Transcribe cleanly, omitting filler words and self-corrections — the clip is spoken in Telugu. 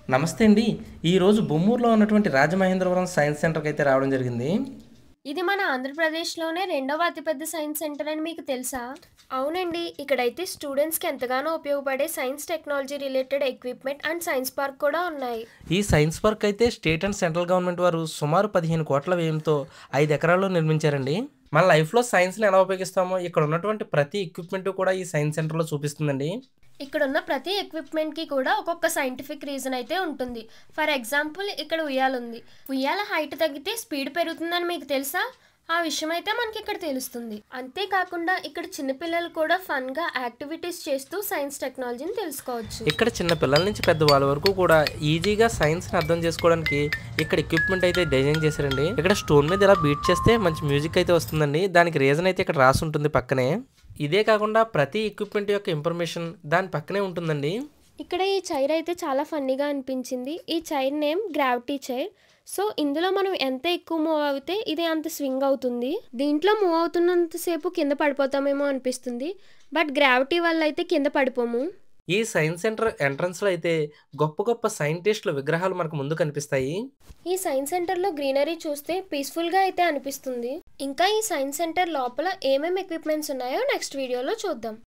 నమస్తే అండి. ఈరోజు బొమ్మూరులో ఉన్నటువంటి రాజమహేంద్రవరం సైన్స్ సెంటర్‌కి అయితే రావడం జరిగింది. ఇది మన ఆంధ్రప్రదేశ్‌లోనే రెండవ అతిపెద్ద సైన్స్ సెంటర్ అని మీకు తెలుసా? అవునండి. ఇక్కడైతే స్టూడెంట్స్‌కి ఎంతగానో ఉపయోగపడే science technology related equipment and science park కూడా ఉన్నాయి. ఈ సైన్స్ పార్క్ అయితే స్టేట్ అండ్ సెంట్రల్ గవర్నమెంట్ వారు సుమారు 15,00,00,000 వ్యయంతో 5 ఎకరాల్లో నిర్మించారండి. మన లైఫ్‌లో సైన్స్‌ని ఎలా ఉపయోగిస్తామో ఇక్కడ ఉన్నటువంటి ప్రతి ఎక్విప్‌మెంట్ కూడా ఈ సైన్స్ సెంటర్‌లో చూపిస్తుందండి. ఇక్కడున్న ప్రతి ఎక్విప్‌మెంట్‌కి కూడా ఒక్కొక్క సైంటిఫిక్ రీజన్ అయితే ఉంటుంది. ఫర్ ఎగ్జాంపుల్ ఇక్కడ ఉయ్యాలుంది. ఉయ్యాల హైట్ తగ్గితే స్పీడ్ పెరుగుతుందని మీకు తెలుసా? ఆ విషయం అయితే మనకి ఇక్కడ తెలుస్తుంది. అంతేకాకుండా ఇక్కడ చిన్న పిల్లలు కూడా ఫన్‌గా యాక్టివిటీస్ చేస్తూ సైన్స్ టెక్నాలజీని తెలుసుకోవచ్చు. ఇక్కడ చిన్న పిల్లల నుంచి పెద్దవాళ్ళ వరకు కూడా ఈజీగా సైన్స్‌ని అర్థం చేసుకోవడానికి ఇక్కడ ఎక్విప్‌మెంట్ అయితే డిజైన్ చేశారండి. ఇక్కడ స్టోన్ మీద ఇలా బీట్ చేస్తే మంచి మ్యూజిక్ అయితే వస్తుందండి. దానికి రీజన్ అయితే ఇక్కడ రాసి ఉంటుంది పక్కనే. ఇదే కాకుండా ప్రతి ఎక్విప్‌మెంట్ యొక్క ఇన్ఫర్మేషన్ దాని పక్కనే ఉంటుందండి. ఇక్కడ ఈ చైర్ అయితే చాలా ఫన్నీగా అనిపించింది. ఈ chair name gravity chair. So, ఇందులో మనం ఎంత ఎక్కువ మూవ్ అవుతే ఇది అంత స్వింగ్ అవుతుంది. దీంట్లో మూవ్ అవుతున్నంత సేపు కింద పడిపోతామేమో అనిపిస్తుంది. బట్ గ్రావిటీ వల్ల అయితే కింద పడిపోము. ఈ సైన్స్ సెంటర్ ఎంట్రన్స్‌లో అయితే గొప్ప గొప్ప సైంటిస్టుల విగ్రహాలు మనకు ముందు కనిపిస్తాయి. ఈ సైన్స్ సెంటర్‌లో గ్రీనరీ చూస్తే పీస్‌ఫుల్‌గా అయితే అనిపిస్తుంది. ఇంకా ఈ సైన్స్ సెంటర్ లోపల ఏమేం ఎక్విప్‌మెంట్స్ ఉన్నాయో నెక్స్ట్ వీడియోలో చూద్దాం.